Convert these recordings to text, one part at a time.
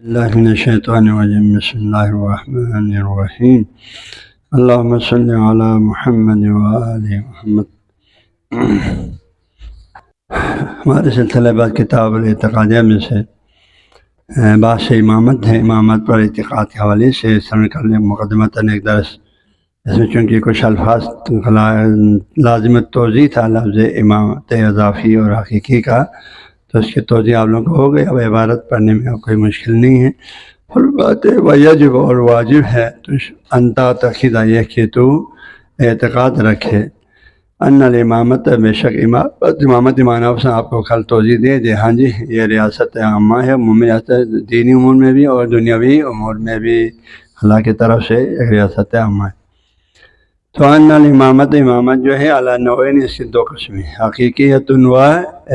اللہ من الشیطان الرجیم بسم اللہ الرحمن الرحیم اللہم صلی علی محمد وآل محمد۔ ہمارے سلسلہ بعد کتاب الاعتقادیہ میں سے بحث امامت ہے، امامت پر اعتقاد کے حوالے سے سمجھ کرنے مقدمتاً ایک درس، اس میں چونکہ کچھ الفاظ لازم توضیح تھا، لفظ امامت اضافی اور حقیقی کا، تو اس کی توضیح آپ لوگوں کو ہو گئی۔ اب عبارت پڑھنے میں اب کوئی مشکل نہیں ہے، اور بات واجب اور واجب ہے تو انتا تقیدہ یہ کہ تو اعتقاد رکھے ان الامامت، بے شک امامت معنی سے آپ کو کل توضیح دے دے، ہاں جی، یہ ریاست عامہ ہے، عمومی ریاست، دینی امور میں بھی اور دنیاوی امور میں بھی اللہ کی طرف سے ایک ریاست عامہ ہے۔ تو ان الامامت، امامت جو ہے علی نوعین، اس کی دو قسمیں، حقیقیت و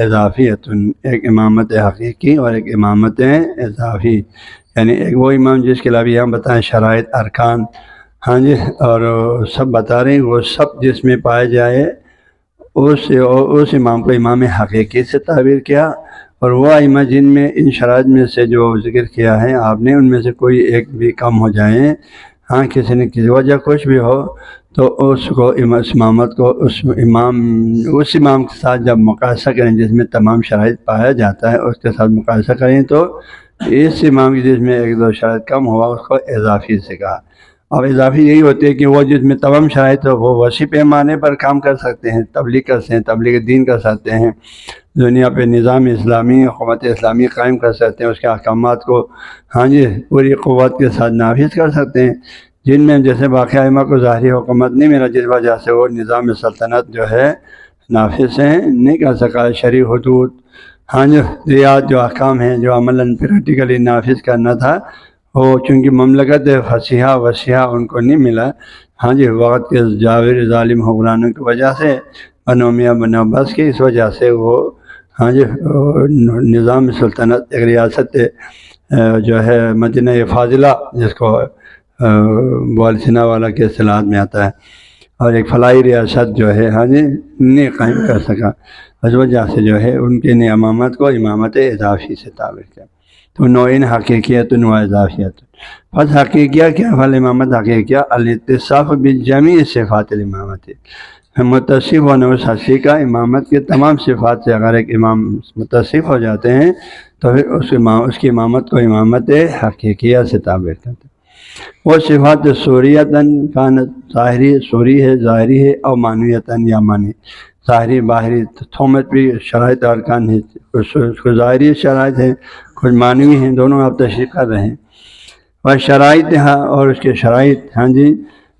اضافیت، ایک امامت حقیقی اور ایک امامت اضافی، یعنی ایک وہ امام جس کے علاوہ ہم بتائیں شرائط ارکان، ہاں جی، اور سب بتا رہے ہیں، وہ سب جس میں پائے جائے اس امام کو امام حقیقی سے تعبیر کیا، اور وہ ائمہ جن میں ان شرائط میں سے جو ذکر کیا ہے آپ نے، ان میں سے کوئی ایک بھی کم ہو جائیں، ہاں کسی نے کسی وجہ کچھ بھی ہو، تو اس کو امامت کو اس امام کے ساتھ جب مقایسہ کریں جس میں تمام شرائط پایا جاتا ہے، اس کے ساتھ مقایسہ کریں تو اس امام کی جس میں ایک دو شرائط کم ہوا اس کو اضافی سے کہا۔ اب اضافی یہی ہوتی ہے کہ وہ جس میں تمام شرائط ہو وہ وسیع پیمانے پر کام کر سکتے ہیں، تبلیغ کر سکتے ہیں، تبلیغ دین کر سکتے ہیں، دنیا پہ نظام اسلامی، حکومت اسلامی قائم کر سکتے ہیں، اس کے احکامات کو ہاں جی پوری قوت کے ساتھ نافذ کر سکتے ہیں، جن میں جیسے باقی ائمہ کو ظاہری حکومت نہیں ملا، جس وجہ سے وہ نظام سلطنت جو ہے نافذ نہیں کر سکا، شرعی حدود، ہاں جی ریاض جو احکام ہیں جو عملاً پریکٹیکلی نافذ کرنا تھا، وہ چونکہ مملکت فصیحہ وسیحہ ان کو نہیں ملا، ہاں جی وقت کے جاور ظالم حکمرانوں کی وجہ سے، بنو میاں بنو عباس کی اس وجہ سے وہ ہاں جی نظام سلطنت ایک ریاست جو ہے مدینہ فاضلہ، جس کو بالسنا والا کے اصطلاحات میں آتا ہے، اور ایک فلاحی ریاست جو ہے ہاں جی نہیں قائم کر سکا، اس وجہ سے جو ہے ان کے امامت کو امامت اضافی سے تعبیر کیا۔ تو نوعین حقیقیت و اضافیت، پس حقیقیہ کیا، فل امامت حقیقیہ الاتصاف بجمیع صفات الامامت، متصف ہونے اس ہستی کا امامت کے تمام صفات سے اگر ایک امام متصف ہو جاتے ہیں تو پھر اس کی امامت کو امامت حقیقیہ سے تعبیر کرتے ہیں۔ وہ صفات صوریتاً کانت، ظاہری صوری ہے، ظاہری ہے، اور معنویتاً یا معنی، ظاہری باہری، تہمت بھی شرائط ارکان ہے، کچھ ظاہری شرائط ہیں، کچھ معنوی ہیں، دونوں آپ تشریح کر رہے ہیں، اور شرائط اور اس کے شرائط، ہاں جی،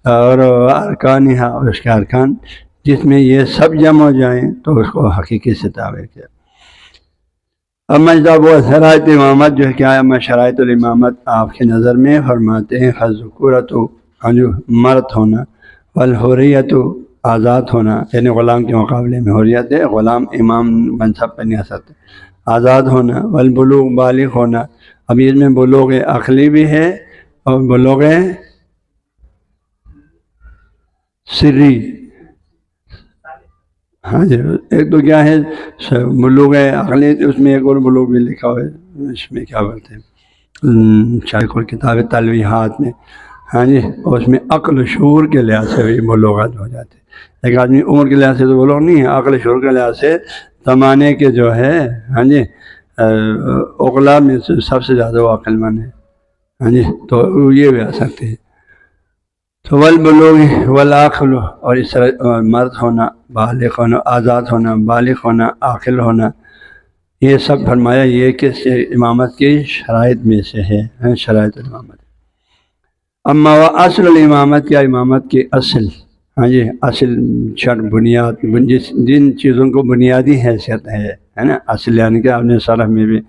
اور ارکان اور اس کے ارکان، جس میں یہ سب جمع ہو جائیں تو اس کو حقیقی سے تعبیر کیا۔ اما جب وہ شرائط امامت جو ہے کیا ہے، شرائط الامامت آپ کی نظر میں فرماتے ہیں فذکورت، مرد ہونا، والحریت، آزاد ہونا، یعنی غلام کے مقابلے میں حریت ہے، غلام امام منصب پہ نہیں آ سکتے، آزاد ہونا، والبلوغ، بالغ ہونا، اب اس میں بلوغ عقلی بھی ہے اور بلوغ سری، ہاں جی، ایک تو کیا ہے بلوغ عقلی، اس میں ایک اور بلوغ بھی لکھا ہوا ہے، اس میں کیا بولتے ہیں شیخ اور کتاب تلویحات میں، ہاں جی، اس میں عقل شعور کے لحاظ سے بھی بلوغت ہو جاتے ہیں، ایک آدمی عمر کے لحاظ سے تو بلوغ نہیں ہے، عقل شعور کے لحاظ سے زمانے کے جو ہے ہاں جی عقلاء میں سب سے زیادہ وہ عقل مند ہے، ہاں جی، تو یہ بھی آ سکتے ہیں۔ تو والبلوغ والعقل، اور اس طرح مرد ہونا، بالغ ہونا، آزاد ہونا، بالغ ہونا، عاقل ہونا، یہ سب فرمایا یہ کہ امامت کی شرائط میں سے ہے، شرائط الامامت۔ اما و اصل الامامت، کیا امامت کی اصل، ہاں جی اصل شرط بنیاد، جن چیزوں کو بنیادی حیثیت ہے نا، اصل یعنی کہ آپ نے صرف میں بھی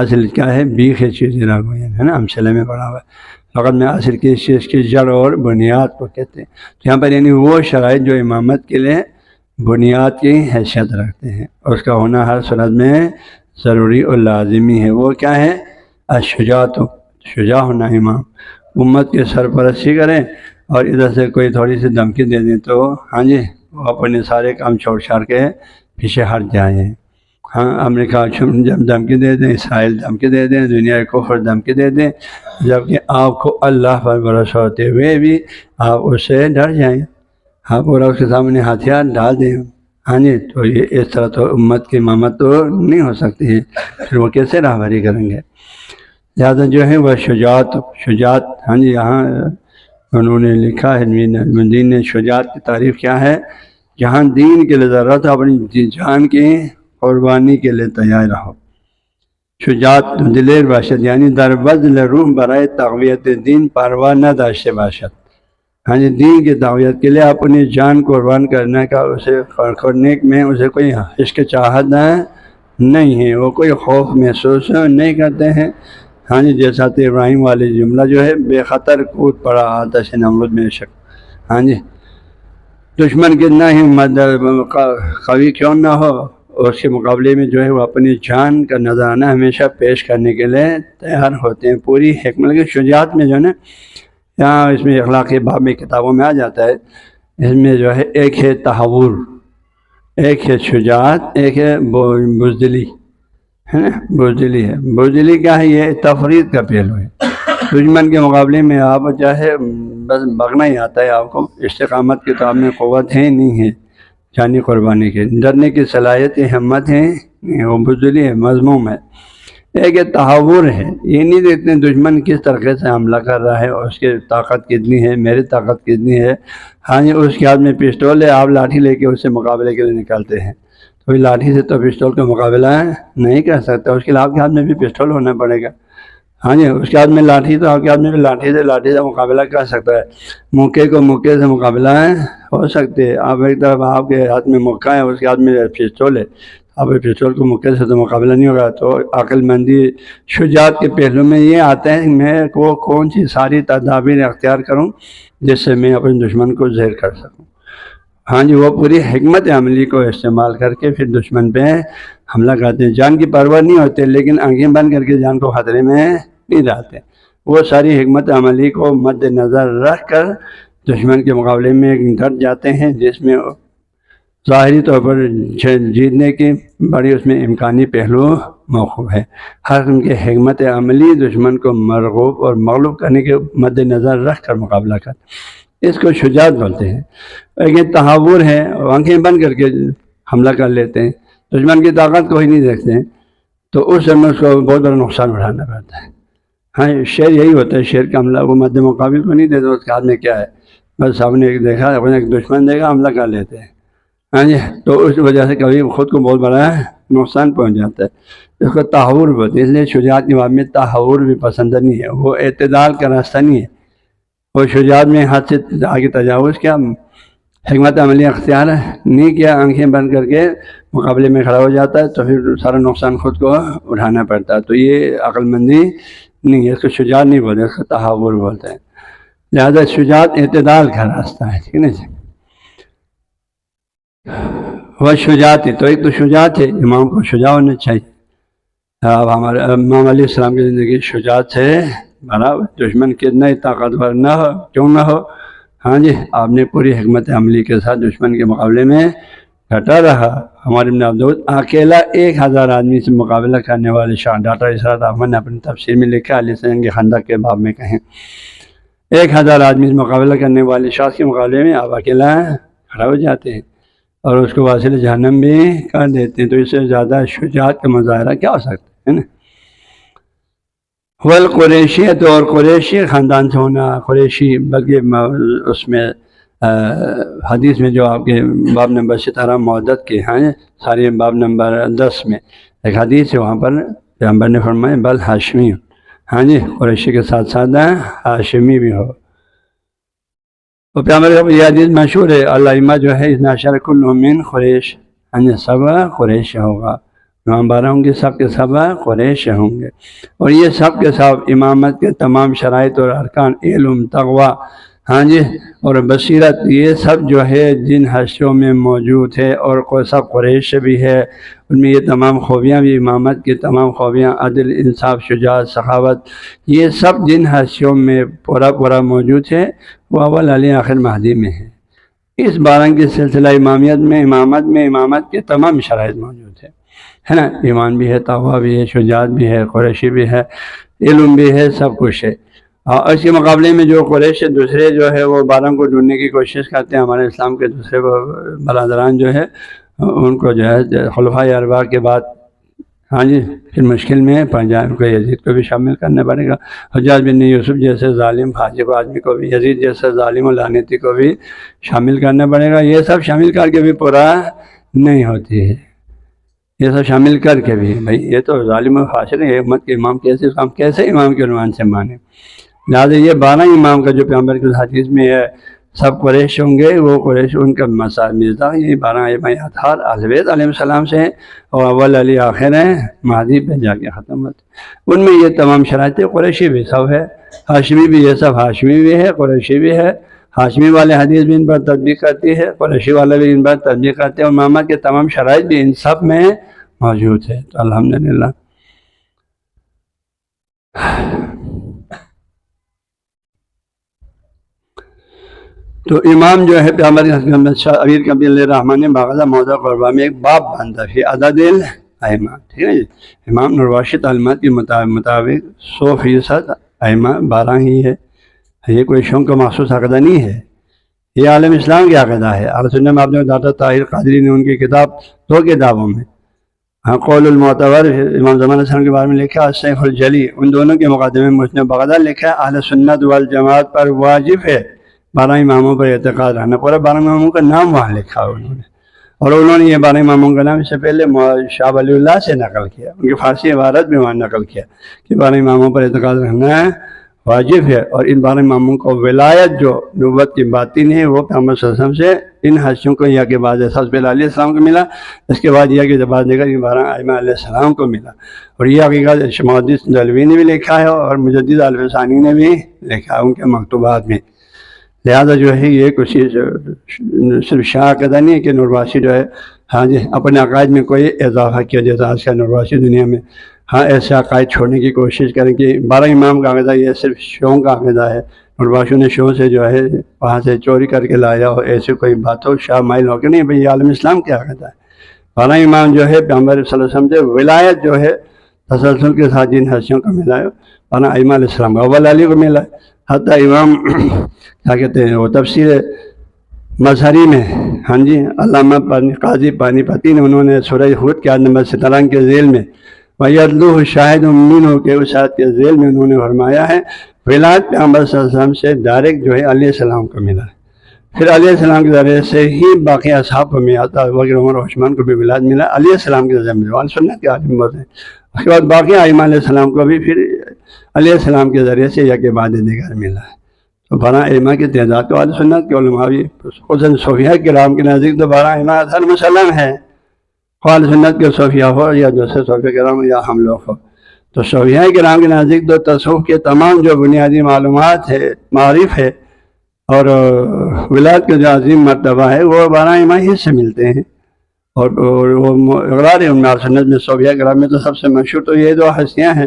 اصل کیا ہے، بیخ چیزیں رکھ ہے نا، امثلہ میں پڑھا ہوا ہے، فقط میں اصل کی چیز کی جڑ اور بنیاد کو کہتے ہیں، تو یہاں پر یعنی وہ شرائط جو امامت کے لیے بنیاد کی حیثیت رکھتے ہیں، اس کا ہونا ہر صورت میں ضروری اور لازمی ہے۔ وہ کیا ہے، الشجاعت، شجاع ہونا، امام امت کی سرپرستی کریں اور ادھر سے کوئی تھوڑی سی دھمکی دے دیں تو ہاں جی وہ اپنے سارے کام چھوڑ چھاڑ کے پیچھے ہٹ جائیں، ہاں امریکہ جب دھمکی دے دیں، اسرائیل دھمکی دے دیں، دنیا کو کفر دھمکی دے دیں، جبکہ آپ کو اللہ پر بھروسہ ہوتے ہوئے بھی آپ اس سے ڈر جائیں، آپ اور اس کے سامنے ہتھیار ڈال دیں، ہاں جی، تو یہ اس طرح تو امت کی امامت تو نہیں ہو سکتی ہے، پھر وہ کیسے راہبری کریں گے؟ لہٰذا جو ہے وہ شجاعت، ہاں جی، یہاں انہوں نے لکھا ہے الدین نے، شجاعت کی تعریف کیا ہے؟ جہاں دین کے لیے ضرورت ہے اپنی جان کی قربانی کے لیے تیار رہو۔ شجاعت دلیر باشد، یعنی در بذل روح برائے تقویت دین پرواہ نہ داشتے باشد، ہاں جی، دین کی تقویت کے لیے اپنی جان قربان کرنے کا اسے کرنے میں اسے کوئی ہچکچاہٹ نہیں ہے، وہ کوئی خوف محسوس نہیں کرتے ہیں، ہاں جی، جیسا تو ابراہیم والی جملہ جو ہے بے خطر کود پڑا آتش نمرود میں شک، ہاں جی، دشمن کتنا ہی قوی کیوں نہ ہو، اس کے مقابلے میں جو ہے وہ اپنی جان کا نذرانہ ہمیشہ پیش کرنے کے لیے تیار ہوتے ہیں۔ پوری حکمت کی شجاعت میں جو ہے نا، یہاں اس میں اخلاقی باب میں کتابوں میں آ جاتا ہے، اس میں جو ہے ایک ہے تحور، ایک ہے شجاعت، ایک ہے بزدلی، ہے نا، بزدلی ہے۔ بزدلی کیا ہے؟ یہ تفرید کا پہلو ہے، دشمن کے مقابلے میں آپ چاہے بس بھگنا ہی آتا ہے، آپ کو استقامت کی تو آپ میں قوت ہے نہیں ہے، جانی قربانی کے ڈرنے کی صلاحیت ہمت ہے نہیں، وہ بزدلی ہے، مذموم ہے۔ ایک تحور ہے، یہ نہیں دیکھتے دشمن کس طریقے سے حملہ کر رہا ہے اور اس کی طاقت کتنی ہے، میری طاقت کتنی ہے، ہاں جی، اس کے ہاتھ میں پسٹول ہے، آپ لاٹھی لے کے اس سے مقابلے کے لیے نکالتے ہیں، تو لاٹھی سے تو پسٹول کا مقابلہ نہیں کر سکتا، اس کے لیے آپ کے ہاتھ میں بھی پسٹول ہونا پڑے گا، ہاں جی، اس کے ہاتھ میں لاٹھی تو آپ کے ہاتھ میں بھی لاٹھی سے مقابلہ کر سکتا ہے، موقع کو موقع سے مقابلہ ہو سکتے ہیں۔ آپ ایک طرف آپ کے ہاتھ میں موقع ہے، اس کے ہاتھ میں پسٹول ہے، اب پسٹول کو موقع سے تو مقابلہ نہیں ہوگا، تو عقل مندی شجاعت کے پہلو میں یہ آتا ہے کہ میں کو کون سی ساری تدابیر اختیار کروں جس سے میں اپنے دشمن کو زہر کر سکوں، ہاں جی، وہ پوری حکمت عملی کو استعمال کر کے پھر دشمن پہ حملہ کرتے ہیں، جان کی پرواہ نہیں ہوتے لیکن آنکھیں بند کر کے جان کو خطرے میں نہیں ڈالتے، وہ ساری حکمت عملی کو مد نظر رکھ کر دشمن کے مقابلے میں ڈٹ جاتے ہیں، جس میں ظاہری طور پر جیتنے کی بڑی اس میں امکانی پہلو موقوف ہے۔ ہر ان کے حکمت عملی دشمن کو مرغوب اور مغلوب کرنے کے مد نظر رکھ کر مقابلہ کرتے، اس کو شجاعت بولتے ہیں۔ لیکن تحور ہے، آنکھیں بند کر کے حملہ کر لیتے ہیں، دشمن کی طاقت کو ہی نہیں دیکھتے ہیں، تو اس سمے اس کو بہت بڑا نقصان اٹھانا پڑتا ہے۔ ہاں، شیر یہی ہوتا ہے، شیر کا حملہ وہ مد مقابل کو نہیں دیتا، اس کے ہاتھ میں کیا ہے، بس سامنے ایک دیکھا، اپنے ایک دشمن دیکھا، حملہ کر لیتے ہیں، ہاں جی، تو اس وجہ سے کبھی خود کو بہت بڑا نقصان پہنچ جاتا ہے، اس کو تحور بولتے ہیں۔ اس لیے شجاعت کے باب میں تحور بھی پسند نہیں ہے، وہ اعتدال کا راستہ نہیں ہے، وہ شجاعت میں حد سے آگے تجاوز کیا، حکمت عملی اختیار نہیں کیا، آنکھیں بند کر کے مقابلے میں کھڑا ہو جاتا ہے، تو پھر سارا نقصان خود کو اٹھانا پڑتا ہے، تو یہ عقل مندی نہیں ہے، اس کو شجاعت نہیں بولتے، اس کو تحور بولتے ہیں۔ لہذا شجاعت اعتدال کا راستہ ہے، ٹھیک ہے نا جی۔ وہ شجاعت ہے، تو ایک تو شجاعت ہے، امام کو شجاع ہونا چاہیے۔ اب ہمارے امام علیہ السلام کی زندگی شجاعت ہے برابر، دشمن کتنا ہی طاقتور نہ ہو کیوں نہ ہو، ہاں جی، آپ نے پوری حکمت عملی کے ساتھ دشمن کے مقابلے میں ڈٹا رہا۔ ہمارے ابن عبدالعود اکیلا 1000 آدمی سے مقابلہ کرنے والے شاہ، ڈاکٹر اسرار احمد نے اپنی تفسیر میں لکھا، علیہ السلام کے خندق کے باب میں کہیں 1000 آدمی سے مقابلہ کرنے والے شخص کے مقابلے میں آپ اکیلا کھڑا ہو جاتے ہیں اور اس کو واصل جہنم بھی کر دیتے ہیں، تو اس سے زیادہ شجاعت کا مظاہرہ کیا ہو سکتا ہے نا۔ والقریشیت، اور قریشی خاندان سے ہونا، قریشی، بلکہ اس میں حدیث میں جو آپ کے باب نمبر 17 مودت کے ہیں، سارے باب نمبر 10 میں ایک حدیث ہے، وہاں پر پیغمبر نے فرمایا بل ہاشمی، ہاں جی، قریشی کے ساتھ ساتھ ہاشمی بھی ہو۔ اور پیغمبر کا یہ حدیث مشہور ہے، علامہ جو ہے اذا شر کل من قریش، ہاں جی، سب قریش ہوگا، امام 12 ہوں گے، سب کے سب قریش ہوں گے، اور یہ سب کے سب امامت کے تمام شرائط اور ارکان، علم، تقوی، ہاں جی، اور بصیرت، یہ سب جو ہے جن حشروں میں موجود ہے، اور سب قریش بھی ہے، ان میں یہ تمام خوبیاں بھی، امامت کی تمام خوبیاں، عدل، انصاف، شجاعت، سخاوت، یہ سب جن حشروں میں پورا موجود ہے، وہ اول علی آخر مہدی میں ہے۔ اس 12 کے سلسلہ امامت میں امامت کے تمام شرائط موجود ہے، ہے نا، ایمان بھی ہے، تقویٰ بھی ہے، شجاعت بھی ہے، قریشی بھی ہے، علم بھی ہے، سب کچھ ہے۔ اور اس کے مقابلے میں جو قریش دوسرے جو ہے وہ 12 کو ڈھونڈنے کی کوشش کرتے ہیں، ہمارے اسلام کے دوسرے برادران جو ہے ان کو جو ہے خلفائے اربعہ کے بعد ہاں جی پھر مشکل میں پڑ جائے، ان کو یزید کو بھی شامل کرنا پڑے گا، حجاج بن یوسف جیسے ظالم فاسق آدمی کو بھی، یزید جیسے ظالم و لعنتی کو بھی شامل کرنا پڑے گا۔ یہ سب شامل کر کے بھی پورا نہیں ہوتی ہے، یہ سب شامل کر کے بھی بھائی یہ تو ظالم و فاسق ہے، امت کے امام کیسے امام کے عنوان سے مانے؟ لہٰذا یہ 12 امام کا جو پیغمبر کی حدیث میں ہے سب قریش ہوں گے، وہ قریش ان کا مصداق یہ 12 امام اطہار اہل بیت علیہ السلام سے ہیں، اور اول علی آخر ہیں، مہدی پہ جا کے ختم ہوتے، ان میں یہ تمام شرائط قریشی بھی سب ہے، ہاشمی بھی یہ سب ہاشمی بھی ہے، قریشی بھی ہے، ہاشمی والے حدیث بھی ان پر تطبیق کرتی ہے، قریشی والے بھی ان پر تطبیق کرتے ہیں، اور امامت کے تمام شرائط بھی ان سب میں موجود ہے۔ تو الحمدللہ تو امام جو ہے پیغمبر امیر کبیر علیہ الرحمٰن نے باقاعدہ موضوع قربہ میں ایک باب باندھا فی عدد الائمہ، ٹھیک ہے جی، امام نرواشی تعلیمات کے مطابق 100% ائمہ 12 ہی ہے، یہ کوئی شوق کا مخصوص عقیدہ نہیں ہے، یہ عالم اسلام کی عقیدہ ہے۔ اہل سنت میں آپ نے ڈاکٹر طاہر قادری نے ان کی کتاب 2 کتابوں میں قول المعتبر امام زمان السلام کے بارے میں لکھا، سیف الجلی، ان دونوں کے مقدمے میں اس نے باقاعدہ لکھا ہے اہل سنت والجماعت پر واجب ہے 12 اماموں پر اعتقاد رہنا، پورا 12 اماموں کا نام وہاں لکھا انہوں نے، اور انہوں نے یہ 12 اماموں کا نام اس سے پہلے شاہ ولی اللہ سے نقل کیا، ان کی فارسی عبارت میں وہاں نقل کیا کہ 12 اماموں پر اعتقاد رہنا واجب ہے، اور ان 12 اماموں کو ولایت جو نبوت کی باطن ہے وہ پیغمبر صلی اللہ علیہ وسلم سے ان حدیثوں کو یا کے بعد سب سے پہلے علیہ السلام کو ملا، اس کے بعد یہ کہ بعد دیکھا ان 12 ائمہ علیہ السلام کو ملا، اور یہ حقیقت محدث دہلوی نے بھی لکھا ہے اور مجدد الفسانی نے بھی لکھا ہے ان کے مکتوبات میں۔ لہذا جو ہے یہ کچھ صرف شاہ عقیدہ نہیں ہے کہ نورواسی جو ہے ہاں جی اپنے عقائد میں کوئی اضافہ کیا جیسا آج کا نورواسی دنیا میں ہاں ایسے عقائد چھوڑنے کی کوشش کریں کہ 12 امام کا عقیدہ یہ صرف شیعوں کا عقیدہ ہے، نورواشیوں نے شیعوں سے جو ہے وہاں سے چوری کر کے لایا ہو، ایسی کوئی بات ہو شاہ مائل ہو کہ نہیں بھائی یہ عالم اسلام کیا عقیدہ ہے۔ 12 امام جو ہے پیغمبر صلی اللہ علیہ وسلم سے ولایت جو ہے تسلسل کے ساتھ جن حدیثوں کا ملا ہے 12 ائمہ علیہ السلام کا، اول علی کو ملا ہے، حتیٰ امام کیا کہتے ہیں وہ تفسیر مظہری میں ہاں جی علامہ قاضی پانی پتی نے انہوں نے سورہ ہود کے آیت نمبر 17 کے ذیل میں وَيَتْلُوهُ شَاهِدٌ مِّنْهُ کے اس آیت کے ذیل میں انہوں نے فرمایا ہے ولایت پیغمبر صلی اللہ علیہ وسلم سے ڈائریکٹ جو ہے علیہ السلام کو ملا ہے، پھر علیہ السلام کے ذریعے سے ہی باقی اصحاب کو ملا، ابوبکر عمر عثمان کو بھی ولایت ملا علیہ السلام کے ذریعے ملا، سنت کے عالم بولتے ہیں، اس کے بعد باقی ائمہ علیہ السلام کو بھی پھر علیہ السلام کے ذریعے سے یا کے بعد دیگر ملا ہے۔ تو 12 ائمہ کی تعداد تو اہل سنت کے علماء بھی خصوصاً صوفیہ کرام کے نزدیک تو 12 ائمہ اصل مسلم ہے، اہل سنت کے صوفیہ ہو یا دوسرے صوفیہ کرام یا ہم لوگ ہو، تو صوفیہ کرام کے نزدیک تو تصوف کے تمام جو بنیادی معلومات ہے معارف ہے اور ولایت کا جو عظیم مرتبہ ہے وہ 12 ائمہ ہی سے ملتے ہیں، اور وہ اقرار ہے ان میں اہل سنت میں صوفیہ کرام میں تو سب سے مشہور تو یہ 2 ہستیاں ہیں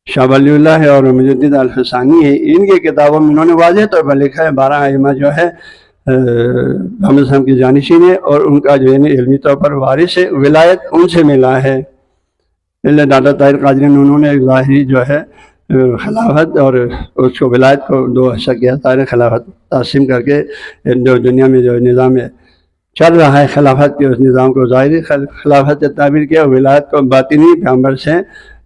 شاہ ولی اللہ ہے اور مجدد الفسانی ہے، ان کی کتابوں میں انہوں نے واضح طور پر لکھا ہے 12 ائمہ جو ہے محمد صاحب کی جانشین ہے اور ان کا جو ہے علمی طور پر وارث ہے، ولایت ان سے ملا ہے۔ ڈاکٹر طاہر قادری نے انہوں نے ایک ظاہری جو ہے خلافت اور اس کو ولایت کو 2 حصہ کیا، طاہر خلافت تقسیم کر کے جو دنیا میں جو نظام چل رہا ہے خلافت کے اس نظام کو ظاہری خلافت سے تعبیر کیا، ولایت کو باطنی پیغمبر سے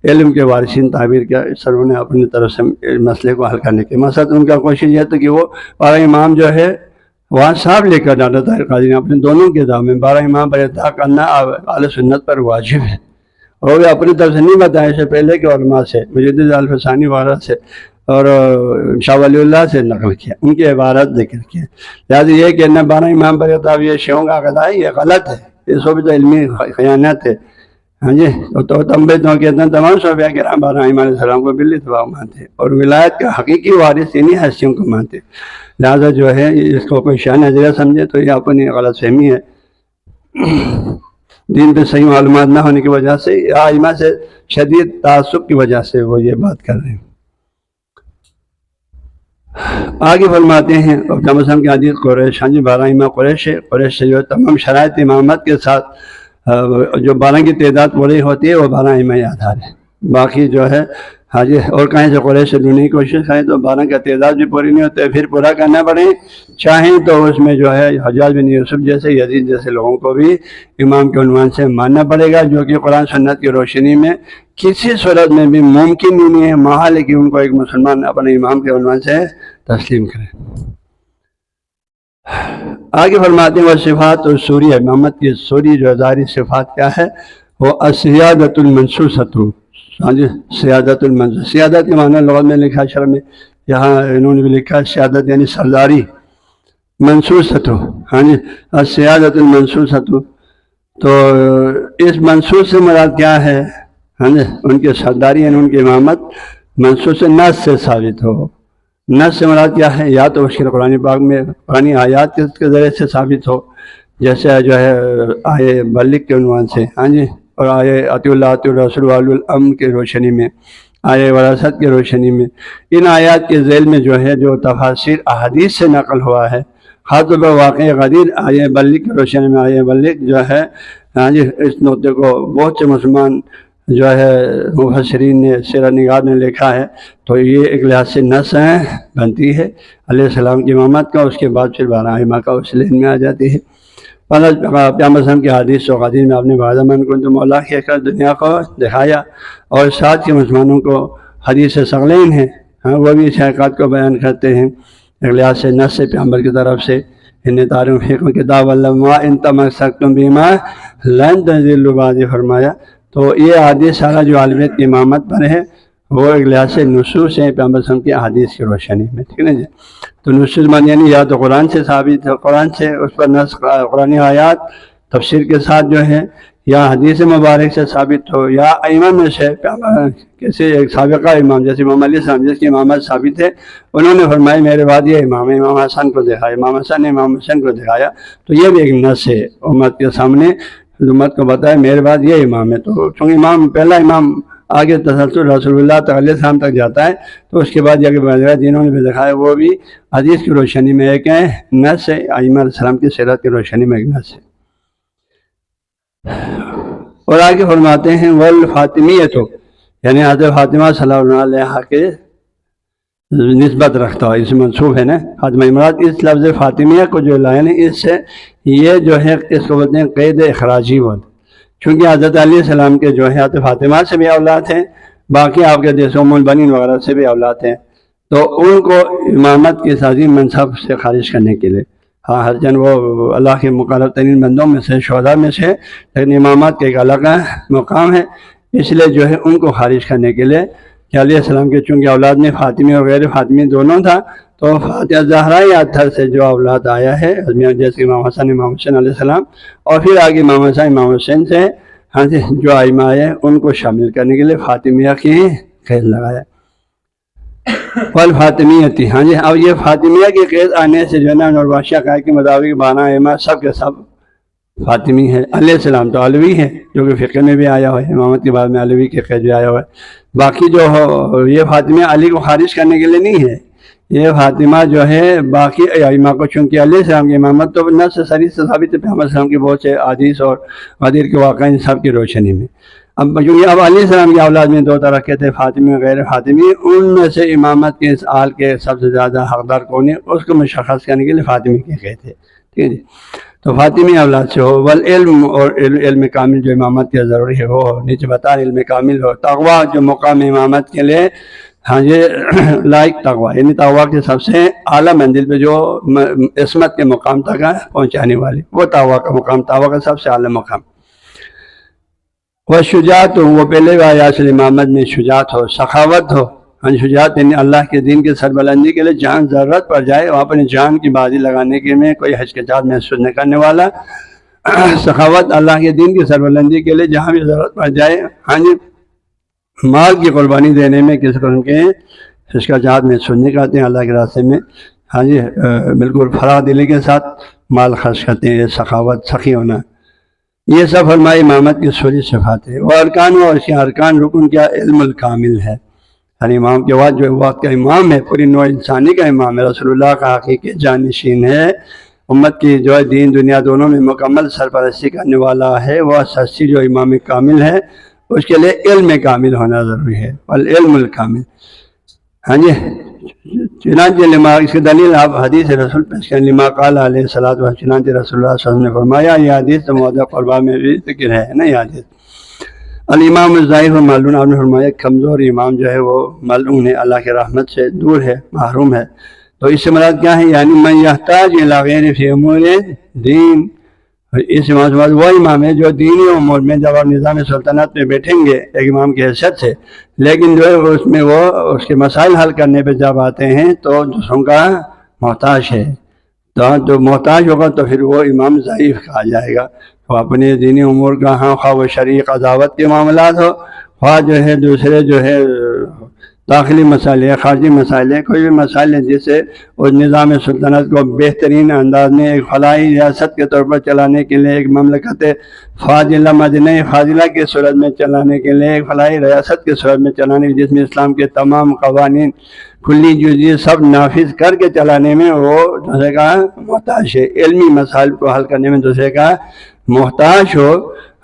علم کے وارثین تعبیر کیا، سروں نے اپنی طرف سے مسئلے کو حل کرنے کے مقصد ان کا کوشش یہ تھی کہ وہ 12 امام جو ہے وہاں صاحب لے کر ڈاکٹر طاہر قادری نے اپنے دونوں کتاب میں 12 امام پر اتفاق کرنا اہل سنت پر واجب ہے، اور وہ اپنی طرف سے نہیں بتایا اس سے پہلے کے علماء سے مجدد الفسانی وغیرہ سے اور شاہ ولی اللہ سے نقل کیا، ان کی عبارت ذکر کیا۔ لہٰذا یہ کہ 12 امام پر اتفاق یہ شیعوں کا عقیدہ ہے یہ غلط ہے، یہ سب تو علمی خیانت ہے ہاں جی، تو تمبے تو کہتے ہیں تمام صوفیہ کرام 12 ائمہ علیہ السلام کو بال اتفاق مانتے ہیں اور ولایت کا حقیقی وارث انہی ہستیوں کو مانتے ہیں۔ لہٰذا جو ہے اس کو کوئی شاہ نظریہ سمجھے تو یہ اپنی غلط فہمی ہے، دین پہ صحیح معلومات نہ ہونے کی وجہ سے یا ائمہ سے شدید تعصب کی وجہ سے وہ یہ بات کر رہے ہیں۔ آگے فرماتے ہیں محمد صاحب کی حدیث قریش ہاں جی 12 ائمہ قریش ہے، قریش سے جو تمام شرائط امامت کے ساتھ جو 12 کی تعداد پوری ہوتی ہے وہ 12 ائمہ اعتدال ہے۔ باقی جو ہے ہاں جی اور کہیں سے قریش سے ڈھونڈنے کی کوشش کریں تو 12 کا تعداد بھی پوری نہیں ہوتے، پھر پورا کرنا پڑے، چاہیں تو اس میں جو ہے حجاج بن یوسف جیسے، یزید جیسے لوگوں کو بھی امام کے عنوان سے ماننا پڑے گا، جو کہ قرآن سنت کی روشنی میں کسی صورت میں بھی ممکن ہی نہیں ہے، محال ہے کہ ان کو ایک مسلمان اپنے امام کے عنوان سے تسلیم کرے۔ آگے فرماتے ہیں وہ صفات اور سوری امامت کی سوری جو ظاہری صفات کیا ہے، وہ السیادۃ المنصوصۃ، ہاں جی سیادت المنصوص، سیادت کے معنی لغت میں لکھا ہے، شرح میں یہاں انہوں نے بھی لکھا ہے سیادت یعنی سرداری، منصوصۃ ہاں جی السیادۃ المنصوصۃ، تو اس منصوص سے مراد کیا ہے، ہاں جی ان کے سرداری یعنی ان کی امامت منصوص نص سے ثابت ہو۔ نص سے مراد کیا ہے، یا تو اس کے قرآن پاک میں قرآن آیات کے ذریعے سے ثابت ہو، جیسے جو ہے آئے بلغ کے عنوان سے، ہاں جی، اور آئے اطیع اللہ اطیع الرسول واولو الامر کی روشنی میں، آئے وراثت کی روشنی میں، ان آیات کے ذیل میں جو ہے جو تفاسیر احادیث سے نقل ہوا ہے، خاص طور پر واقع غدیر آئے بلغ کی روشنی میں، آئے بلغ جو ہے ہاں جی اس نقطے کو بہت سے مسلمان جو ہے مفسرین نے سیرت نگار نے لکھا ہے، تو یہ ایک لحاظ سے نص بنتی ہے علیہ السلام کی امامت کا، اس کے بعد پھر 12 ائمہ کا اس لین میں آ جاتی ہے۔ پیغمبر صلی کی حدیث و قدیر میں آپ نے بعد من کنتم مولا کہہ کر دنیا کو دکھایا، اور ساتھ کے مسلمانوں کو حدیث ثقلین ہیں، ہاں وہ بھی اس حقیقت کو بیان کرتے ہیں ایک لحاظ سے نص سے پیغمبر کی طرف سے، ان تعلیم فقہ کتاب اللہ ان تمسکتم بما لن تضلوا بعد فرمایا، تو یہ حدیث سارا جو عالمیت کی امامت پر ہے وہ ایک لحاظ سے نصوص ہیں پیغمبر صلی اللہ علیہ وسلم کی حدیث کی روشنی میں، ٹھیک ہے نا جی۔ تو نصوص معنی یعنی یا تو قرآن سے ثابت ہے، قرآن سے اس پر نص قرآن آیات تفسیر کے ساتھ جو ہے، یا حدیث مبارک سے ثابت ہو، یا ائمہ میں سے کسی ایک سابقہ امام جیسے امام علیہ السلام جس کی امامت ثابت ہے، انہوں نے فرمایا میرے بعد یہ امام ہے، امام حسن کو دکھایا، امام حسن نے امام حسین کو دکھایا، تو یہ بھی ایک نص ہے امت کے سامنے، امت کو بتایا میرے بعد یہ امام ہے، تو چونکہ امام پہلا امام آگے تسلسل رسول اللہ علیہ السلام تک جاتا ہے، تو اس کے بعد جا کے جنہوں نے بھی دکھایا وہ بھی حدیث کی روشنی میں ایک ہے نص ہے، ائمہ علیہ السلام کی سیرت کی روشنی میں ایک نص ہے۔ اور آگے فرماتے ہیں والفاطمیۃ، یعنی حضرت فاطمہ صلی اللہ علیہ کے نسبت رکھتا ہو، اس منصوب ہے نا فاطمہ امراض، اس لفظ فاطمیہ کو جو لائے نا اس سے یہ جو ہے اس کو بولتے ہیں قید اخراجی بولتے، چونکہ حضرت علیہ السلام کے جو ہے حضرت فاطمہ سے بھی اولاد ہیں، باقی آپ کے جیسے ام البنین وغیرہ سے بھی اولاد ہیں، تو ان کو امامت کے عظیم منصب سے خارج کرنے کے لیے، ہاں ہر جن وہ اللہ کے مقرب ترین بندوں میں سے، شہداء میں سے، لیکن امامت کا ایک الگ مقام ہے، اس لیے جو ہے ان کو خارج کرنے کے لیے کہ علیہ السلام کے چونکہ اولاد میں فاطمی اور غیر فاطمی دونوں تھا، تو فاطمہ زہرا یا اطہر سے جو اولاد آیا ہے جیسے امام حسن امام حسین علیہ السلام، اور پھر آگے امام حسن امام حسین سے ہاں جی جو ائمہ آئے ان کو شامل کرنے کے لیے فاطمیہ کی قید لگایا، والفاطمیۃ، ہاں جی۔ اب یہ فاطمیہ کی قید آنے سے جو ہے نا نور بادشاہ کا کے مطابق 12 ائمہ سب کے سب فاطمی ہے، علیہ السلام تو علوی ہے جو کہ فقہ میں بھی آیا ہوا ہے، امامت کے بعد میں علوی کی قید بھی آیا ہوا ہے، باقی جو ہو یہ فاطمیہ علی کو خارج کرنے کے لیے نہیں ہے، یہ فاطمہ جو ہے باقی ائمہ کو، چونکہ علیہ السلام کی امامت تو نص صریح سے ثابت ہے پیغمبر السلام کے بہت سے حدیث اور غدیر کے واقعہ ان سب کی روشنی میں، اب کیونکہ اب علیہ السلام کی اولاد میں 2 طرح کے تھے، فاطمی و غیر فاطمی، ان میں سے امامت کے اس آل کے سب سے زیادہ حقدار کون ہے اس کو مشخص کرنے کے لیے فاطمی کے کہتے ہیں، ٹھیک ہے جی۔ تو فاطمی اولاد سے ہو، والعلم، اور علم کامل جو امامت کے ضروری ہے وہ ہو، نیچے بتا علم کامل ہو، تقویٰ جو مقام امامت کے لیے ہاں جی لائق تقویٰ، یعنی تقویٰ کے سب سے اعلیٰ منزل پہ جو عصمت کے مقام تک پہنچانے والی، وہ تقویٰ کا مقام، تقویٰ کا سب سے اعلیٰ مقام۔ وہ شجاعت ہو، وہ پہلے آیا اصل امامت میں شجاعت ہو، سخاوت ہو، ہاں شجاعت یعنی اللہ کے دین کی سربلندی کے لیے جان ضرورت پڑ جائے اور اپنی جان کی بازی لگانے کے میں کوئی ہچکچاہٹ محسوس نہ کرنے والا، سخاوت اللہ کے دین کی سربلندی کے لیے جہاں بھی ضرورت پڑ جائے ہاں جی مال کی قربانی دینے میں کسی قسم کے ہچکچاہٹ محسوس نہیں کرتے ہیں، اللہ کے راستے میں ہاں جی بالکل فراغ دلی کے ساتھ مال خرچ کرتے ہیں، یہ سخاوت، سخی ہونا، یہ سب فرمائی امامت کی سوری صفات ہے۔ وہ ارکان اور اس کے ارکان رکن کیا علم الکامل ہے، یعنی امام کے بعد جو وقت کا امام ہے، پوری نوع انسانی کا امام ہے، رسول اللہ کا حقیقی جانشین ہے، امت کی جو ہے دین دنیا دونوں میں مکمل سرپرستی کرنے والا ہے، وہ سچی جو امام کامل ہے، اس کے لیے علم کامل ہونا ضروری ہے، والعلم الکامل۔ ہاں جی، چنانچہ لما، اس کی دلیل آپ حدیث رسول پیش کریں، لما قال علیہ الصلوۃ والسلام، چنانچہ رسول اللہ صلی اللہ علیہ وسلم نے فرمایا، یہ حدیث تو موضوع قربہ میں بھی ذکر ہے نا، یہ حدیث الامام الضعیف و ملعون، آپ نے فرمایا کمزور امام جو ہے وہ ملعون ہے، اللہ کی رحمت سے دور ہے، محروم ہے۔ تو اس سے مراد کیا ہے؟ یعنی من یحتاج الی غیر فی امور دین، اس امام سے وہ امام ہے جو دینی امور میں جب آپ نظام سلطنت پہ بیٹھیں گے ایک امام کی حیثیت سے، لیکن جو ہے اس میں وہ اس کے مسائل حل کرنے پہ جب آتے ہیں تو دوسروں کا محتاج ہے، تو محتاج ہوگا تو پھر وہ امام ضعیف کہا جائے گا۔ تو اپنے دینی امور کا، ہاں خواہ وہ شرعی قضاوت کے معاملات ہو، خواہ جو ہے دوسرے جو ہے داخلی مسائل ہے، خارجی مسائل ہے، کوئی بھی مسائل ہے جس سے اس نظام سلطنت کو بہترین انداز میں ایک فلاحی ریاست کے طور پر چلانے کے لیے، ایک مملکت فاضلہ، مدینہ فاضلہ کی صورت میں چلانے کے لیے، ایک فلاحی ریاست کی صورت میں چلانے جس میں اسلام کے تمام قوانین کلی جزئی سب نافذ کر کے چلانے میں وہ دوسرے کا محتاج ہے، علمی مسائل کو حل کرنے میں دوسرے کا محتاج ہو۔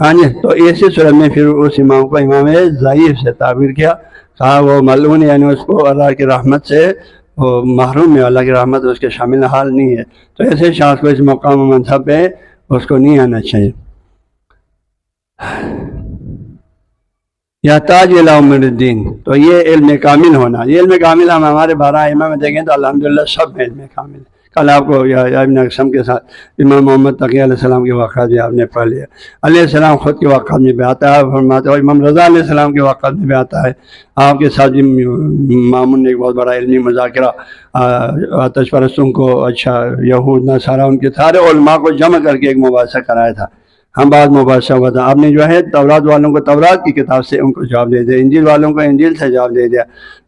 ہاں جی، تو ایسی صورت میں پھر اس امام کو امام ضعیف سے تعبیر کیا، کہا وہ ملعون، یعنی اس کو اللہ کی رحمت سے وہ محروم ہے، اللہ کی رحمت اس کے شامل حال نہیں ہے۔ تو ایسے شخص کو اس مقام و منصب پہ اس کو نہیں آنا چاہیے۔ یحتاج الی امور الدین، تو یہ علم کامل ہونا، یہ علم کامل ہم ہمارے 12 ائمہ میں دیکھیں تو الحمدللہ سب میں علم کامل ہے۔ کل آپ کو ابن اقسم کے ساتھ امام محمد تقی علیہ السلام کے واقعات بھی آپ نے پڑھ لیا، علیہ السلام خود کے واقعات میں بھی آتا ہے، فرماتے ہیں امام رضا علیہ السلام کے واقعات میں بھی آتا ہے۔ آپ کے ساتھ مامون نے ایک بہت بڑا علمی مذاکرہ آتش پرستوں کو، اچھا یہود نصارہ، ان کے سارے علماء کو جمع کر کے ایک مباحثہ کرایا تھا۔ ہم بعد مباحثہ ہوا تھا، آپ نے جو ہے تورات والوں کو تورات کی کتاب سے ان کو جواب دے دیا، انجیل والوں کو انجیل سے جواب دے دیا،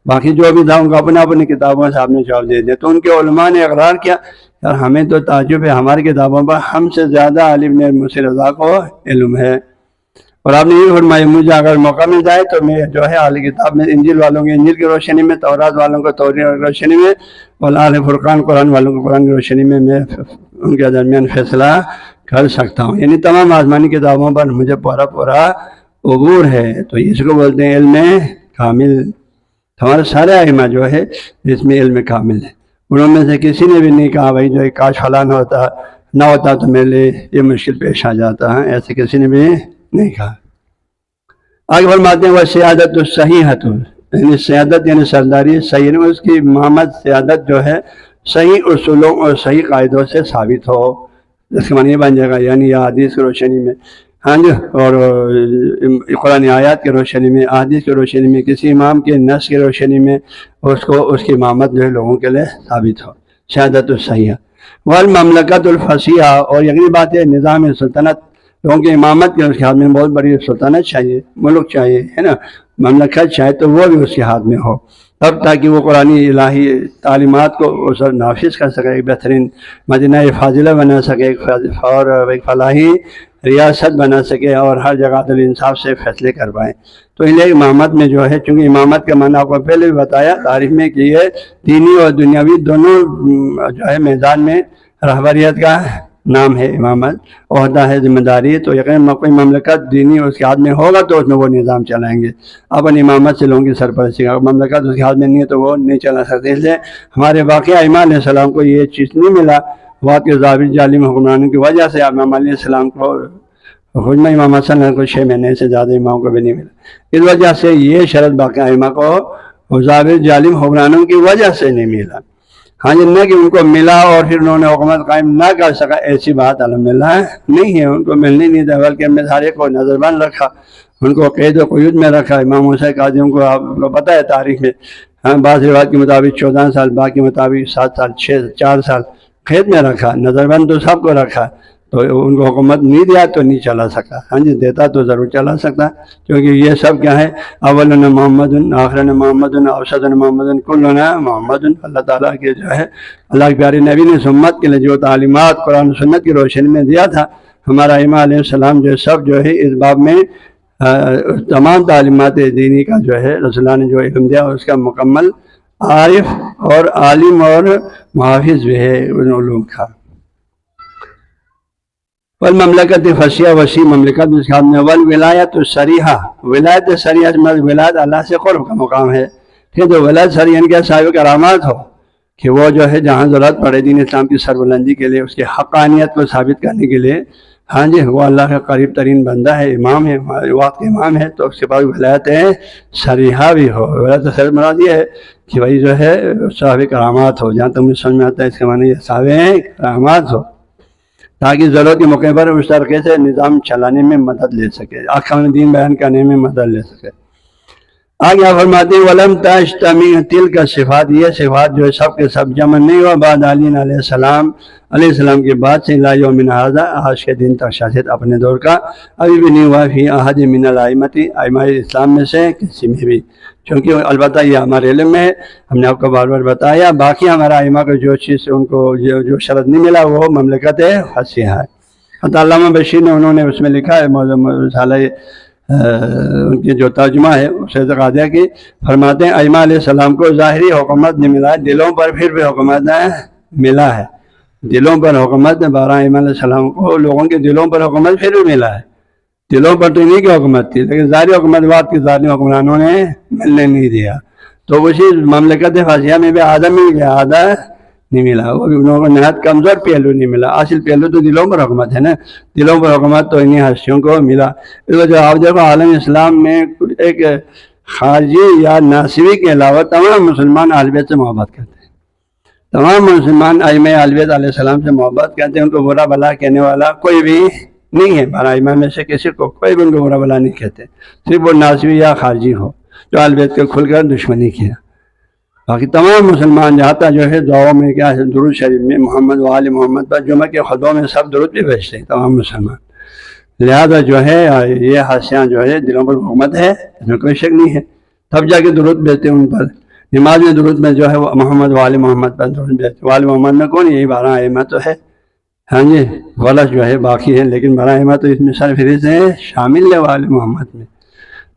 باقی جو بھی تھا ان کو اپنے اپنی کتابوں سے آپ نے جواب دے دیا۔ تو ان کے علماء نے اقرار کیا، یار ہمیں تو تعجب ہے، ہماری کتابوں پر ہم سے زیادہ عالم نے مجھ سے رضا کو علم ہے۔ اور آپ نے یہ فرمایا مجھے اگر موقع مل جائے تو میں جو ہے اہل کتاب میں انجیل والوں کے انجیل کی روشنی میں، تورات والوں کو تورات کی روشنی میں، اور اہل فرقان قرآن والوں کو قرآن کی روشنی میں ان کے درمیان فیصلہ کر سکتا ہوں، یعنی تمام آسمانی کتابوں پر مجھے پورا عبور ہے۔ تو اس کو بولتے ہیں علم کامل۔ ہمارے سارے ائمہ جو ہے اس میں علم کامل ہے، انہوں میں سے کسی نے بھی نہیں کہا بھائی جو کاش فلاں نہ ہوتا تو میرے لیے یہ مشکل پیش آ جاتا ہے، ایسے کسی نے بھی نہیں کہا۔ آگے فرماتے ہیں وہ سیادت الصحیحۃ، یعنی سیادت یعنی سرداری صحیح، اس کی امامت سیادت جو ہے صحیح اصولوں اور صحیح قاعدوں سے ثابت ہو، اس کا معنی یہ بن جائے گا، یعنی یہ حدیث کی روشنی میں، ہاں جی، اور قرآن آیات کی روشنی میں، احادیث کی روشنی میں، کسی امام کے نص کی روشنی میں اس کی امامت جو ہے لوگوں کے لیے ثابت ہو، سیادت الصحیحہ والمملکت الفصیحہ۔ اور یقینی بات ہے نظام سلطنت، لوگوں کی امامت کے اس کے ہاتھ میں بہت بڑی سلطنت چاہیے، ملک چاہیے، ہے نا، مملکت چاہے تو وہ بھی اس کے ہاتھ میں ہو، تب تاکہ وہ قرآن الہی تعلیمات کو اس پر نافذ کر سکے، ایک بہترین مدینہ فاضلہ بنا سکے، ایک فلاحی ریاست بنا سکے، اور ہر جگہ عدل انصاف سے فیصلے کر پائیں۔ تو انہیں امامت میں جو ہے، چونکہ امامت کا معنی آپ کو پہلے بھی بتایا تعریف میں کہ یہ دینی اور دنیاوی دونوں جو ہے میدان میں رہبریت کا نام ہے امامت، عہدہ ہے، ذمہ داری۔ تو یقیناً کوئی مملکت دینی اس کے ہاتھ میں ہوگا تو اس میں وہ نظام چلائیں گے، اپنی امامت سے لوگوں کی سرپرستی کا، مملکت اس کے ہاتھ میں نہیں ہے تو وہ نہیں چلا سکتے۔ اس لیے ہمارے باقی ائمہ علیہ السلام کو یہ چیز نہیں ملا، وقت کے ظالم ظالم حکمرانوں کی وجہ سے امام علیہ السلام کو حجمہ امام حسن کو 6 مہینے سے زیادہ امام کو بھی نہیں ملا، اس وجہ سے یہ شرط باقی ائمہ کو ظالم ظالم حکمرانوں کی وجہ سے نہیں ملا۔ ہاں جی، نہ کہ ان کو ملا اور پھر انہوں نے حکومت قائم نہ کر سکا، ایسی بات الحمدللہ نہیں ہے، ان کو ملنے نہیں تھا، بلکہ ہم نے سارے کو نظر بند رکھا، ان کو قید و قیود میں رکھا۔ امام حسین قاضیوں کو آپ کو پتہ ہے تاریخ میں، ہاں بعض روایت کے مطابق 14 سال، باقی مطابق 7 سال، 4 سال قید میں رکھا، نظر بند تو سب کو رکھا، تو ان کو حکومت نہیں دیا تو نہیں چلا سکا، ہاں جی دیتا تو ضرور چلا سکتا، کیونکہ یہ سب کیا ہے، اولنا محمد، آخرنا محمد، اوسطنا محمد، کلنا محمد۔ اللہ تعالیٰ کے جو ہے اللہ کے پیارے نبی نے امت کے لیے جو تعلیمات قرآن و سنت کی روشنی میں دیا تھا، ہمارا امام علیہ السلام جو سب جو ہے اس باب میں تمام تعلیمات دینی کا جو ہے رسول اللہ نے جو علم دیا اس کا مکمل عارف اور عالم اور محافظ بھی ہے ان علوم کا۔ والمملکت فصیح وسیع مملکت اس کے ہاتھ میں، والولایت الصریحہ، ولایت صریحہ ولایت اللہ سے قرب کا مقام ہے، ٹھیک ہے، تو ولایت صریحہ ان کے صاحب کرامات ہو کہ وہ جو ہے جہاں ضرورت پڑے دین اسلام کی سربلندی کے لیے، اس کی حقانیت کو ثابت کرنے کے لیے، ہاں جی وہ اللہ کا قریب ترین بندہ ہے، امام ہے، وقت کے امام ہے، تو اس کے بعد ولایت صریحہ بھی ہو۔ ولایت صریحہ مراد یہ ہے کہ بھائی جو ہے صاحب کرامات ہو، جہاں تک مجھے سمجھ میں آتا ہے اس کے معنی یہ صاحب کرامات ہو، تاکہ ضرورت کے موقع پر اس طریقے سے نظام چلانے میں مدد لے سکے، احکام دین بیان کرنے میں مدد لے سکے۔ آگے آپ فرماتے ہیں وَلَمْ تَجْتَمِعْ تِلْكَ صفات، یہ صفات جو ہے سب کے سب جمع نہیں ہوا بعد علی علیہ السلام کے بعد سے الی یومنا ھذا، آج کے دن تک شاید اپنے دور کا ابھی بھی نہیں ہوا فی احد من الائمۃ، ائمہ اسلام میں سے کسی میں بھی، چونکہ البتہ یہ ہمارے علم میں ہم نے آپ کو بار بار بتایا، باقی ہمارا ائمہ کو جو چیز ان کو جو شرط نہیں ملا وہ مملکت فصیحہ ہے۔ حتی علامہ بشیر نے انہوں نے اس میں لکھا ہے رسالہ ان کی جو ترجمہ ہے اسے قاضیہ کی، فرماتے ہیں ائمہ علیہ السلام کو ظاہری حکومت نہیں ملا ہے، دلوں پر پھر بھی حکومت ملا ہے، دلوں پر حکومت 12 ائمہ علیہ السلام کو لوگوں کے دلوں پر حکومت پھر بھی ملا ہے، دلوں پر تو انہیں کی حکومت تھی، لیکن ظاہری حکومت بات کی ظاہری حکمرانوں نے ملنے نہیں دیا، تو اسی مملکت فصیحہ میں بھی آدھا مل گیا، آدھا نہیں ملا، وہ بھی انہوں کو نہایت کمزور پہلو نہیں ملا، اصل پہلو تو دلوں پر حکومت ہے نا، دلوں پر حکومت تو انہیں ہستیوں کو ملا۔ اس وجہ آپ دیکھو عالم اسلام میں ایک خارجی یا ناصری کے علاوہ تمام مسلمان اہل بیت سے محبت کرتے ہیں، تمام مسلمان ائمہ اہل بیت علیہ السلام سے محبت کرتے ہیں، ان کو برا بلا کہنے والا کوئی بھی نہیں ہے، 12 ائمہ میں سے کسی کو کوئی بھی ان کو برا بلا نہیں کہتے، صرف وہ ناصری یا خارجی ہو جو اہل بیت کے کھل کر دشمنی کیا، باقی تمام مسلمان جہاں تک جو ہے دعاؤں میں کیا ہے درود شریف میں محمد و آل محمد پر جمعہ کے خطبوں میں سب درود بھی بھیجتے ہیں تمام مسلمان، لہذا جو ہے یہ حادثہ جو ہے دلوں پر حکومت ہے، اس میں کوئی شک نہیں ہے، تب جا کے درود بھیجتے ہیں ان پر، نماز میں درود میں جو ہے محمد و آل محمد پر درود بھیجتے، وآل محمد میں کون، یہی 12 ائمہ تو ہے، ہاں جی غلط جو ہے باقی ہے، لیکن 12 ائمہ تو اس میں سر فہرست ہے، شامل ہے وآل محمد میں،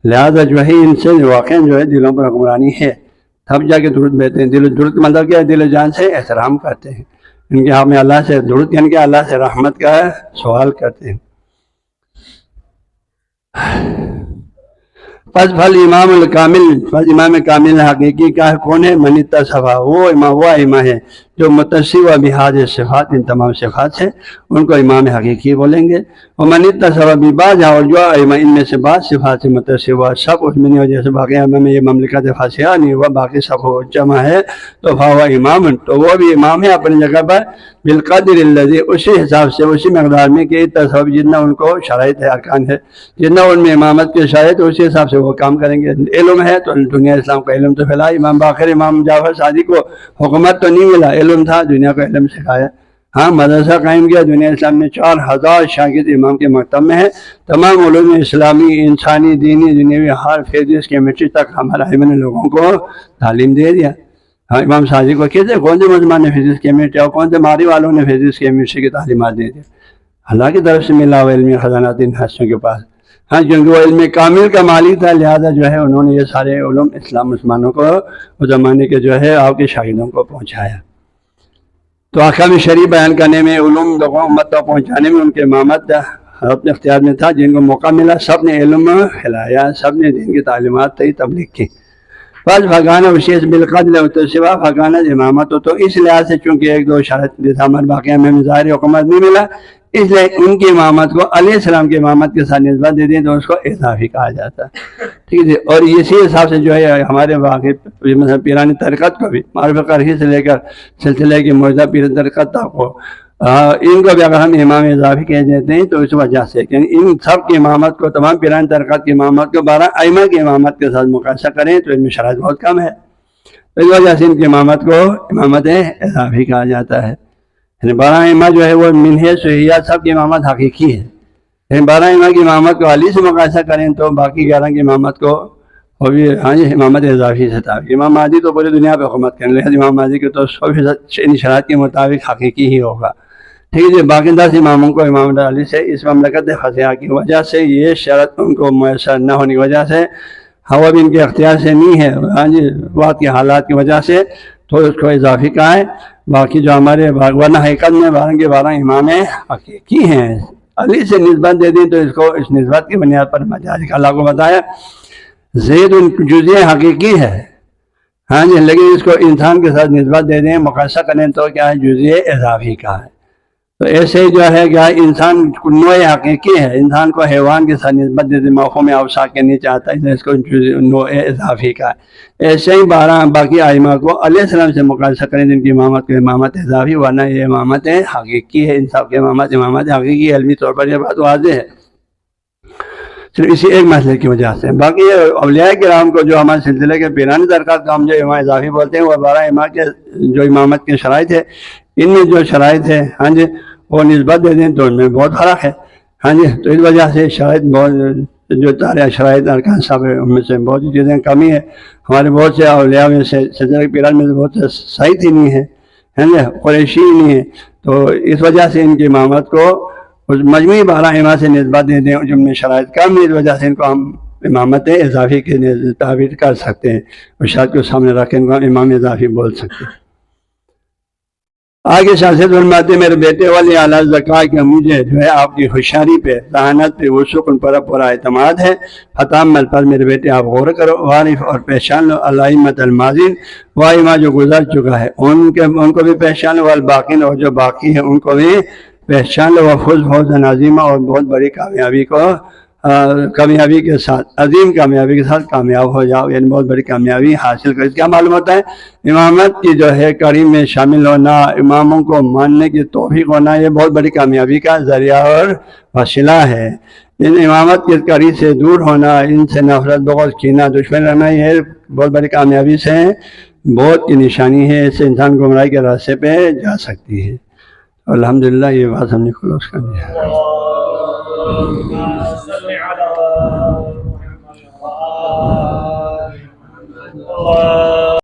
لہذا جو ہے ان سے واقعا جو ہے دلوں پر حکمرانی ہے، تب جا کے درود بھیجتے ہیں، درود کا مطلب کیا ہے، دل و جان سے احترام کرتے ہیں، ان کے ہاتھ میں اللہ سے درود یعنی کہ اللہ سے رحمت کا سوال کرتے ہیں۔ پس پھل امام الکامل، پس امام کامل حقیقی کا کون ہے، من اتصف، وہ ائمہ ہے جو متصف و بہذه صفات، ان تمام صفات سے ان کو امام حقیقی بولیں گے، اور من اتصف ببعض، اور جو ائمہ ان میں سے بعض صفات سے متصف ہوا، سب اس میں نہیں ہو، جیسے باقی ائمہ میں یہ مملکت فصیحہ نہیں ہوا، باقی سب ہو جمع ہے تو فہو امام، تو وہ بھی امام ہے اپنی جگہ پر، بالقدر الذی، اسی حساب سے اسی مقدار میں کہ اتصف، جتنا ان کو شرائط ہے ارکان ہے، جتنا ان میں امامت کے شرائط اسی حساب سے وہ کام کریں گے۔ علم ہے تو دنیا اسلام کا علم تو پھیلا، امام باقر امام جعفر صادق کو حکومت تو نہیں ملا، علم تھا، دنیا کو علم سکھایا، ہاں مدرسہ قائم کیا، دنیا اسلام میں 4000 شاگرد امام کے مکتب میں ہے، تمام علوم اسلامی، انسانی، دینی، دنیاوی، ہر فزکس کیمسٹری تک ہمارے ائمہ نے لوگوں کو تعلیم دے دیا۔ ہاں امام صادق کو کہتے کون سے مسلمان نے فزکس کیمسٹری اور کون سے ماری والوں نے فزکس کیمسٹری کی تعلیمات دے دی، اللہ کی طرف سے ملا ہوا علمی خزانات ان ہستیوں کے پاس، ہاں کیونکہ وہ علم کامل کا مالک تھا، لہذا جو ہے انہوں نے یہ سارے علوم اسلام مسلمانوں کو اس زمانے کے جو ہے آپ کے شاگردوں کو پہنچایا۔ تو احکام شریع بیان کرنے میں، علوم لوگوں امت تک پہنچانے میں ان کے امامت اپنے اختیار میں تھا، جن کو موقع ملا سب نے علم پھیلایا، سب نے دین کی تعلیمات تھی، تبلیغ کی۔ بس بھگانا وشیش بالقدر تو سوا بھگانا امامت تو اس لحاظ سے چونکہ ایک دو شرط ہمارے باقیہ میں ظاہری حکومت نہیں ملا، اس لیے ان کی امامت کو علیہ السلام کی امامت کے ساتھ نسبت دے دیں تو اس کو اضافی کہا جاتا ہے، ٹھیک ہے۔ اور اسی حساب سے جو ہے ہمارے واقعی مثلا پیرانی طریقت کو بھی معرفت قرحی سے لے کر سلسلے کی موجودہ پیر طریقت تک کو ان کو بھی اگر ہم امام اضافی کہہ دیتے ہیں تو اس وجہ سے کہ ان سب کی امامت کو، تمام پیرانی طریقت کی امامت کو 12 ائمہ کی امامت کے ساتھ مقایسہ کریں تو ان میں شرائط بہت کم ہے، اس وجہ سے ان کی امامت کو امامت اضافی کہا جاتا ہے، یعنی 12 ائمہ جو ہے وہ منہ صحیحہ سب کی امامت حقیقی ہے، لیکن 12 ائمہ کی امامت کو علی سے مقایسہ کریں تو باقی 11 کی امامت کو وہ بھی ہاں جی امامت اضافی سے تھا۔ امام مہدی تو پوری دنیا پہ حکومت کریں، لیکن امام مہدی کے تو 100% ان شرائط کے مطابق حقیقی ہی ہوگا، ٹھیک ہے جی۔ باقی 10 اماموں کو امامت علی سے اس مملکت فصیحہ کی وجہ سے یہ شرط ان کو میسر نہ ہونے کی وجہ سے، ہوا بھی ان کے اختیار سے نہیں ہے، ہاں جی وقت کے حالات کی وجہ سے، تو اس کو اضافی کہا ہے۔ باقی جو ہمارے ورنہ حقیقت میں 12 کے 12 امام حقیقی ہیں، علی سے نسبت دے دیں تو اس کو اس نسبت کی بنیاد پر مجاز کا اللہ کو بتایا زید جزئی حقیقی ہے، ہاں جی، لیکن اس کو انسان کے ساتھ نسبت دے دیں مقایسہ کریں تو کیا ہے جزئی اضافی کا ہے۔ تو ایسے ہی جو ہے کیا انسان نوع حقیقی ہے، انسان کو حیوان کے ساتھ نسبت دے دیں مفہوم اوصاف کے نہیں چاہتا ہے، اس کو نوع اضافی کا ہے۔ ایسے ہی باقی ائمہ کو علیہ السلام سے مقایسہ کریں جن کی امامت کو امامت اضافی، ورنہ یہ امامت حقیقی ہے، انصاف کی امامت حقیقی ہے، علمی طور پر یہ بات واضح ہے، صرف اسی ایک مسئلے کی وجہ سے۔ باقی اولیاء کرام کو جو ہمارے سلسلے کے پیرانی درکار کو ہم جو امام اضافی بولتے ہیں، وہ 12 امام کے جو امامت کے شرائط ہے، ان میں جو شرائط ہے ہاں جی وہ نسبت دے دیں تو ان میں بہت فرق ہے، ہاں جی، تو اس وجہ سے شرائط بہت جو تارے شرائط ارکان سب ان میں سے بہت چیزیں کمی ہے۔ ہمارے بہت سے اولیاء میں سے سلسلے کے پیران میں سے بہت سے صحیح ہی نہیں ہے، ہے نا، قریشی ہی نہیں ہے، تو اس وجہ سے ان کی امامت کو اس مجموعی 12 امام سے نسبت دے دیں جن میں شرائط کم ہے، اس وجہ سے ان کو ہم امامت اضافی کے تعبیر کر سکتے ہیں، اور شاید کو سامنے رکھ کے ان کو امام اضافی بول سکتے ہیں۔ آگے شاست فرماتے میرے بیٹے والی اعلیٰ زکا کہ مجھے جو ہے آپ کی ہوشیاری پہ، ذہانت پہ، وثوق پر پورا اعتماد ہے، فتامل پر میرے بیٹے آپ غور کرو، وارف اور پہچان لو علامت الماضین، وائمہ جو گزر چکا ہے ان کو بھی پہچان لو، والباقین اور جو باقی ہیں ان کو بھی پہچان لو، وفوز فوز عظیمہ اور بہت بڑی کامیابی کے ساتھ، عظیم کامیابی کے ساتھ کامیاب ہو جاؤ، یعنی بہت بڑی کامیابی حاصل کرو۔ کیا معلوم ہوتا ہے؟ امامت کی جو ہے کڑی میں شامل ہونا، اماموں کو ماننے کی توفیق ہونا، یہ بہت بڑی کامیابی کا ذریعہ اور وسیلہ ہے۔ ان امامت کی کڑی سے دور ہونا، ان سے نفرت بغض کینہ دشمن رہنا، یہ بہت بڑی کامیابی سے بہت کی نشانی ہے، اس سے انسان گمراہی کے راستے پہ جا سکتی ہے۔ الحمدللہ یہ بات ہم نے کلوز کر دیا۔